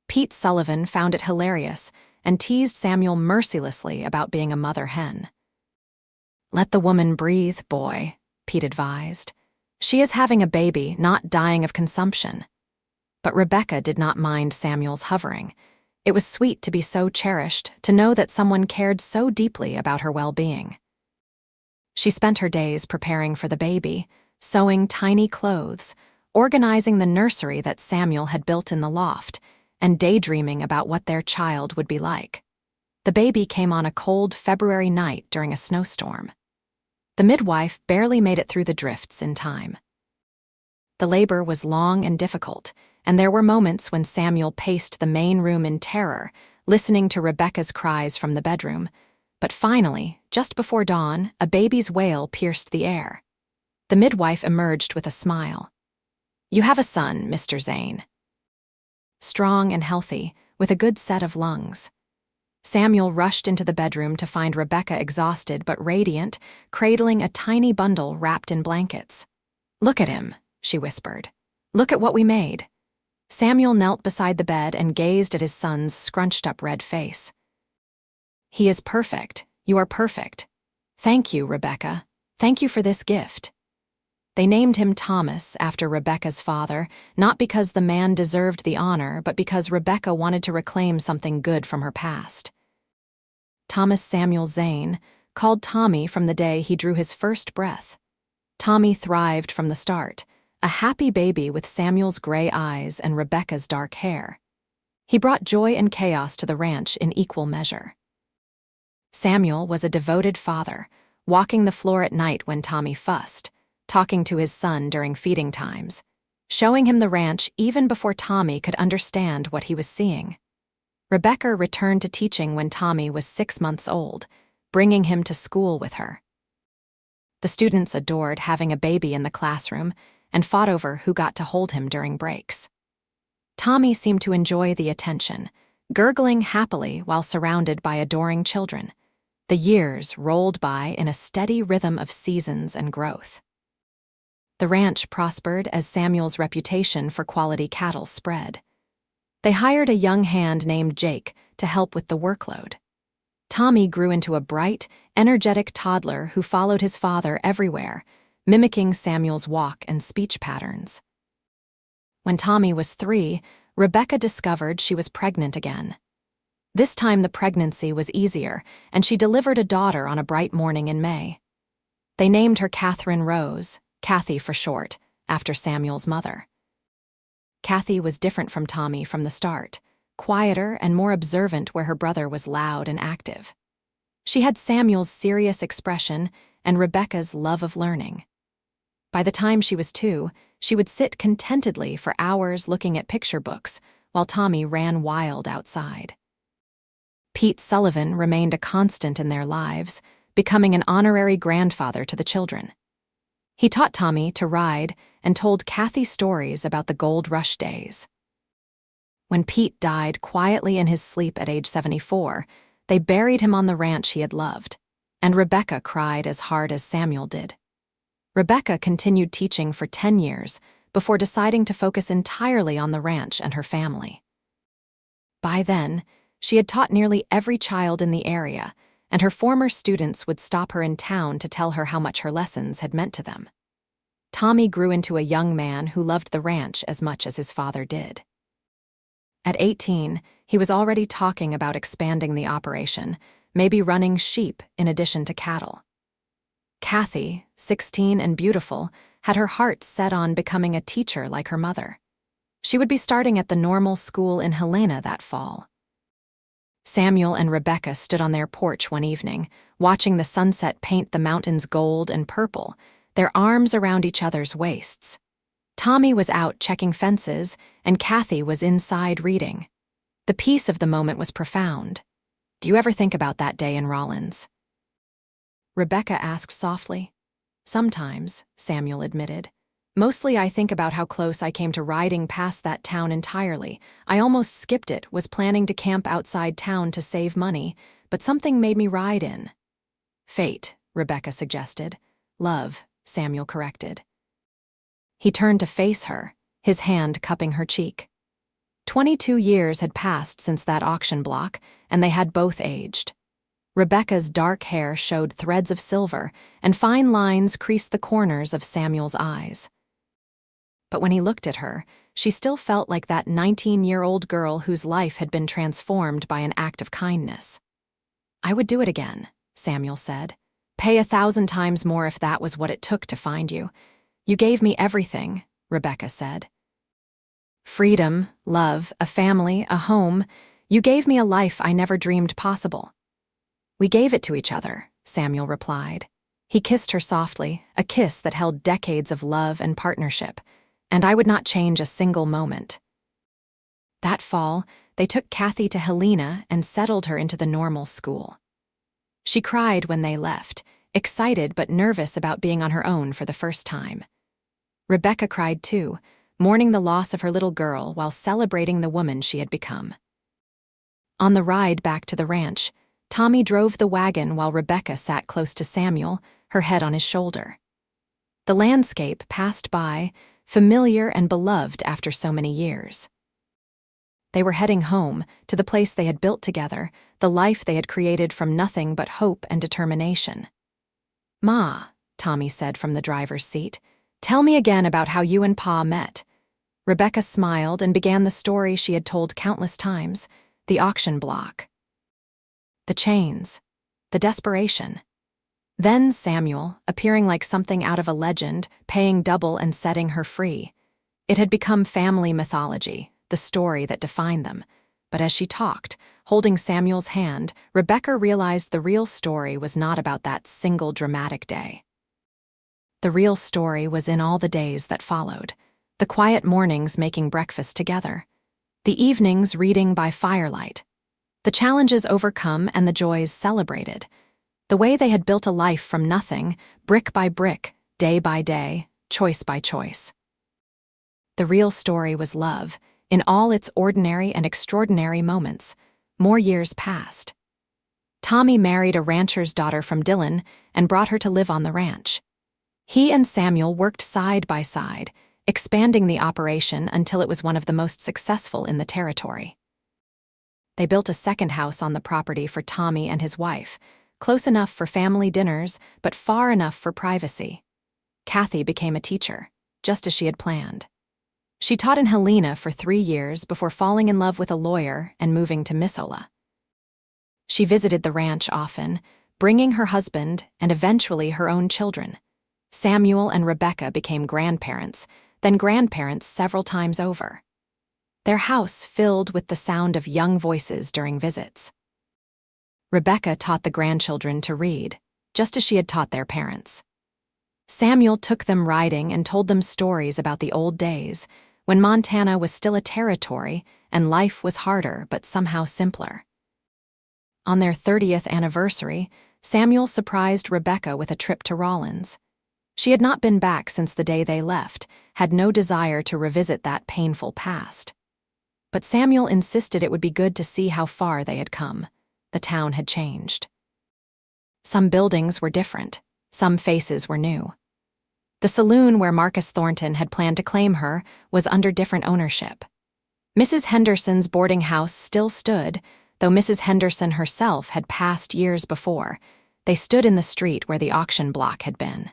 Pete Sullivan found it hilarious and teased Samuel mercilessly about being a mother hen. "Let the woman breathe, boy," Pete advised. "She is having a baby, not dying of consumption." But Rebecca did not mind Samuel's hovering. It was sweet to be so cherished, to know that someone cared so deeply about her well-being. She spent her days preparing for the baby, sewing tiny clothes, organizing the nursery that Samuel had built in the loft, and daydreaming about what their child would be like. The baby came on a cold February night during a snowstorm. The midwife barely made it through the drifts in time. The labor was long and difficult, and there were moments when Samuel paced the main room in terror, listening to Rebecca's cries from the bedroom. But finally, just before dawn, a baby's wail pierced the air. The midwife emerged with a smile. "You have a son, Mr. Zane. Strong and healthy, with a good set of lungs." Samuel rushed into the bedroom to find Rebecca exhausted but radiant, cradling a tiny bundle wrapped in blankets. "Look at him," she whispered. "Look at what we made." Samuel knelt beside the bed and gazed at his son's scrunched-up red face. "He is perfect. You are perfect. Thank you, Rebecca. Thank you for this gift." They named him Thomas after Rebecca's father, not because the man deserved the honor, but because Rebecca wanted to reclaim something good from her past. Thomas Samuel Zane, called Tommy from the day he drew his first breath. Tommy thrived from the start, a happy baby with Samuel's gray eyes and Rebecca's dark hair. He brought joy and chaos to the ranch in equal measure. Samuel was a devoted father, walking the floor at night when Tommy fussed, talking to his son during feeding times, showing him the ranch even before Tommy could understand what he was seeing. Rebecca returned to teaching when Tommy was 6 months old, bringing him to school with her. The students adored having a baby in the classroom and fought over who got to hold him during breaks. Tommy seemed to enjoy the attention, gurgling happily while surrounded by adoring children. The years rolled by in a steady rhythm of seasons and growth. The ranch prospered as Samuel's reputation for quality cattle spread. They hired a young hand named Jake to help with the workload. Tommy grew into a bright, energetic toddler who followed his father everywhere, mimicking Samuel's walk and speech patterns. When Tommy was 3, Rebecca discovered she was pregnant again. This time the pregnancy was easier, and she delivered a daughter on a bright morning in May. They named her Catherine Rose, Kathy for short, after Samuel's mother. Kathy was different from Tommy from the start, quieter and more observant where her brother was loud and active. She had Samuel's serious expression and Rebecca's love of learning. By the time she was 2, she would sit contentedly for hours looking at picture books while Tommy ran wild outside. Pete Sullivan remained a constant in their lives, becoming an honorary grandfather to the children. He taught Tommy to ride and told Kathy stories about the gold rush days. When Pete died quietly in his sleep at age 74, they buried him on the ranch he had loved, and Rebecca cried as hard as Samuel did. Rebecca continued teaching for 10 years before deciding to focus entirely on the ranch and her family. By then, she had taught nearly every child in the area, and her former students would stop her in town to tell her how much her lessons had meant to them. Tommy grew into a young man who loved the ranch as much as his father did. At 18, he was already talking about expanding the operation, maybe running sheep in addition to cattle. Kathy, 16 and beautiful, had her heart set on becoming a teacher like her mother. She would be starting at the normal school in Helena that fall. Samuel and Rebecca stood on their porch one evening, watching the sunset paint the mountains gold and purple, their arms around each other's waists. Tommy was out checking fences, and Kathy was inside reading. The peace of the moment was profound. "Do you ever think about that day in Rawlins?" Rebecca asked softly. "Sometimes," Samuel admitted. "Mostly I think about how close I came to riding past that town entirely. I almost skipped it, was planning to camp outside town to save money, but something made me ride in." "Fate," Rebecca suggested. "Love," Samuel corrected. He turned to face her, his hand cupping her cheek. 22 years had passed since that auction block, and they had both aged. Rebecca's dark hair showed threads of silver, and fine lines creased the corners of Samuel's eyes. But when he looked at her, she still felt like that 19-year-old girl whose life had been transformed by an act of kindness. "I would do it again," Samuel said. "Pay 1,000 times more if that was what it took to find you. You gave me everything," Rebecca said. "Freedom, love, a family, a home. You gave me a life I never dreamed possible." "We gave it to each other," Samuel replied. He kissed her softly, a kiss that held decades of love and partnership, and I would not change a single moment. That fall, they took Kathy to Helena and settled her into the normal school. She cried when they left, excited but nervous about being on her own for the first time. Rebecca cried too, mourning the loss of her little girl while celebrating the woman she had become. On the ride back to the ranch, Tommy drove the wagon while Rebecca sat close to Samuel, her head on his shoulder. The landscape passed by, familiar and beloved after so many years. They were heading home, to the place they had built together, the life they had created from nothing but hope and determination. "Ma," Tommy said from the driver's seat, "tell me again about how you and Pa met." Rebecca smiled and began the story she had told countless times, the auction block. The chains, the desperation. Then Samuel, appearing like something out of a legend, paying double and setting her free. It had become family mythology, the story that defined them. But as she talked, holding Samuel's hand, Rebecca realized the real story was not about that single dramatic day. The real story was in all the days that followed, the quiet mornings making breakfast together, the evenings reading by firelight, the challenges overcome and the joys celebrated, the way they had built a life from nothing, brick by brick, day by day, choice by choice. The real story was love, in all its ordinary and extraordinary moments. More years passed. Tommy married a rancher's daughter from Dillon and brought her to live on the ranch. He and Samuel worked side by side, expanding the operation until it was one of the most successful in the territory. They built a second house on the property for Tommy and his wife, close enough for family dinners, but far enough for privacy. Kathy became a teacher, just as she had planned. She taught in Helena for 3 years before falling in love with a lawyer and moving to Missoula. She visited the ranch often, bringing her husband and eventually her own children. Samuel and Rebecca became grandparents, then grandparents several times over. Their house filled with the sound of young voices during visits. Rebecca taught the grandchildren to read, just as she had taught their parents. Samuel took them riding and told them stories about the old days, when Montana was still a territory and life was harder but somehow simpler. On their 30th anniversary, Samuel surprised Rebecca with a trip to Rawlins. She had not been back since the day they left, had no desire to revisit that painful past. But Samuel insisted it would be good to see how far they had come. The town had changed. Some buildings were different, some faces were new. The saloon where Marcus Thornton had planned to claim her was under different ownership. Mrs. Henderson's boarding house still stood, though Mrs. Henderson herself had passed years before. They stood in the street where the auction block had been.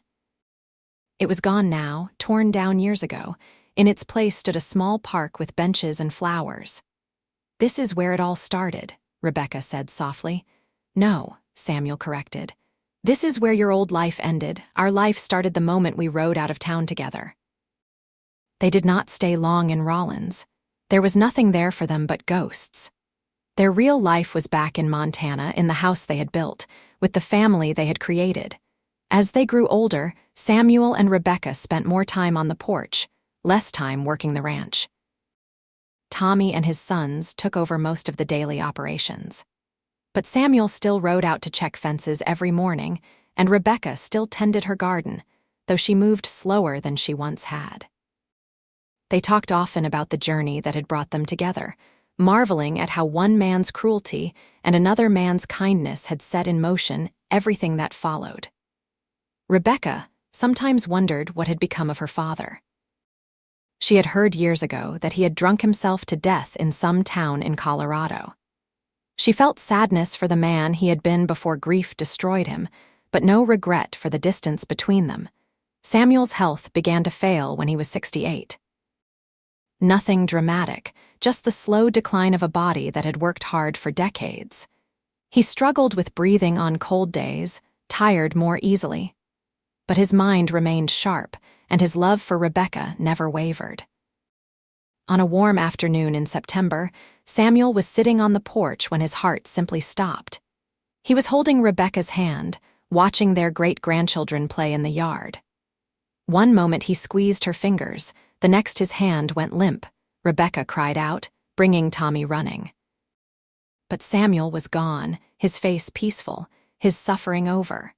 It was gone now, torn down years ago. In its place stood a small park with benches and flowers. "This is where it all started," Rebecca said softly. "No," Samuel corrected. "This is where your old life ended. Our life started the moment we rode out of town together." They did not stay long in Rawlins. There was nothing there for them but ghosts. Their real life was back in Montana, in the house they had built, with the family they had created. As they grew older, Samuel and Rebecca spent more time on the porch, less time working the ranch. Tommy and his sons took over most of the daily operations. But Samuel still rode out to check fences every morning, and Rebecca still tended her garden, though she moved slower than she once had. They talked often about the journey that had brought them together, marveling at how one man's cruelty and another man's kindness had set in motion everything that followed. Rebecca sometimes wondered what had become of her father. She had heard years ago that he had drunk himself to death in some town in Colorado. She felt sadness for the man he had been before grief destroyed him, but no regret for the distance between them. Samuel's health began to fail when he was 68. Nothing dramatic, just the slow decline of a body that had worked hard for decades. He struggled with breathing on cold days, tired more easily. But his mind remained sharp, and his love for Rebecca never wavered. On a warm afternoon in September, Samuel was sitting on the porch when his heart simply stopped. He was holding Rebecca's hand, watching their great-grandchildren play in the yard. One moment he squeezed her fingers, the next his hand went limp. Rebecca cried out, bringing Tommy running. But Samuel was gone, his face peaceful, his suffering over.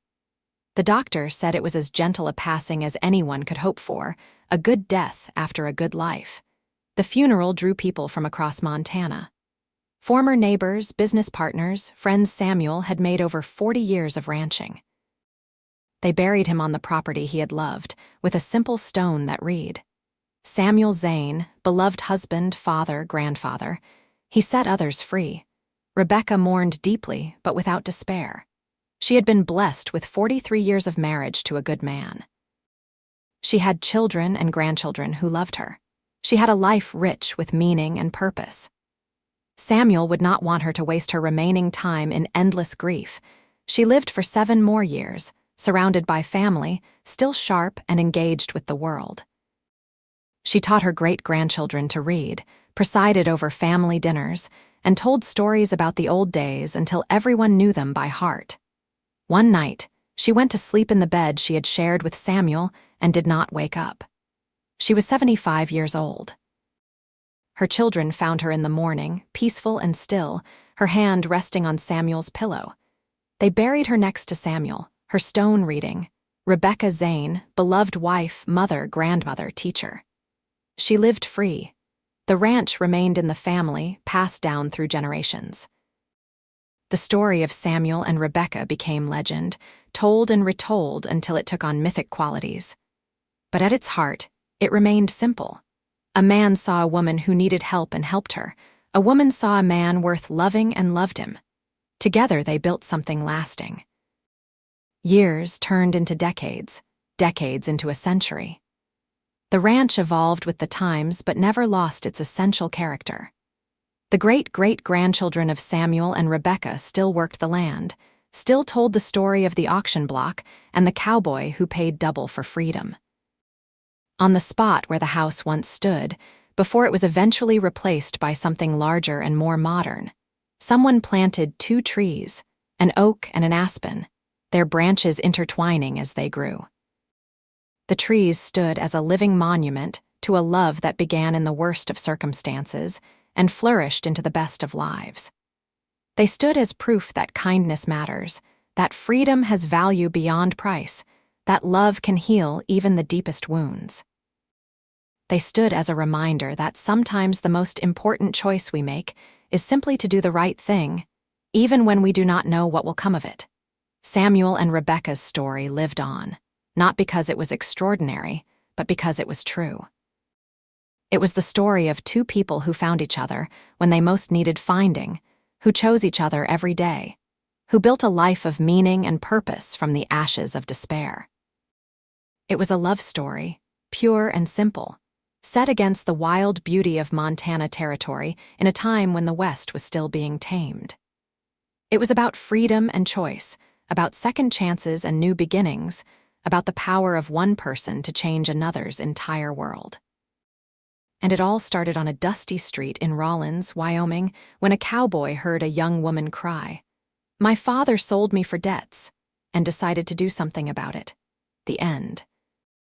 The doctor said it was as gentle a passing as anyone could hope for, a good death after a good life. The funeral drew people from across Montana. Former neighbors, business partners, friends Samuel had made over 40 years of ranching. They buried him on the property he had loved, with a simple stone that read, "Samuel Zane, beloved husband, father, grandfather. He set others free." Rebecca mourned deeply, but without despair. She had been blessed with 43 years of marriage to a good man. She had children and grandchildren who loved her. She had a life rich with meaning and purpose. Samuel would not want her to waste her remaining time in endless grief. She lived for 7 more years, surrounded by family, still sharp and engaged with the world. She taught her great-grandchildren to read, presided over family dinners, and told stories about the old days until everyone knew them by heart. One night, she went to sleep in the bed she had shared with Samuel and did not wake up. She was 75 years old. Her children found her in the morning, peaceful and still, her hand resting on Samuel's pillow. They buried her next to Samuel, her stone reading, "Rebecca Zane, beloved wife, mother, grandmother, teacher." She lived free. The ranch remained in the family, passed down through generations. The story of Samuel and Rebecca became legend, told and retold until it took on mythic qualities. But at its heart, it remained simple. A man saw a woman who needed help and helped her. A woman saw a man worth loving and loved him. Together they built something lasting. Years turned into decades, decades into a century. The ranch evolved with the times but never lost its essential character. The great-great-grandchildren of Samuel and Rebecca still worked the land, still told the story of the auction block and the cowboy who paid double for freedom. On the spot where the house once stood, before it was eventually replaced by something larger and more modern, someone planted 2 trees, an oak and an aspen, their branches intertwining as they grew. The trees stood as a living monument to a love that began in the worst of circumstances and flourished into the best of lives. They stood as proof that kindness matters, that freedom has value beyond price, that love can heal even the deepest wounds. They stood as a reminder that sometimes the most important choice we make is simply to do the right thing, even when we do not know what will come of it. Samuel and Rebecca's story lived on, not because it was extraordinary, but because it was true. It was the story of 2 people who found each other when they most needed finding, who chose each other every day, who built a life of meaning and purpose from the ashes of despair. It was a love story, pure and simple, set against the wild beauty of Montana territory in a time when the West was still being tamed. It was about freedom and choice, about second chances and new beginnings, about the power of one person to change another's entire world. And it all started on a dusty street in Rawlins, Wyoming, when a cowboy heard a young woman cry, "My father sold me for debts," and decided to do something about it. The end.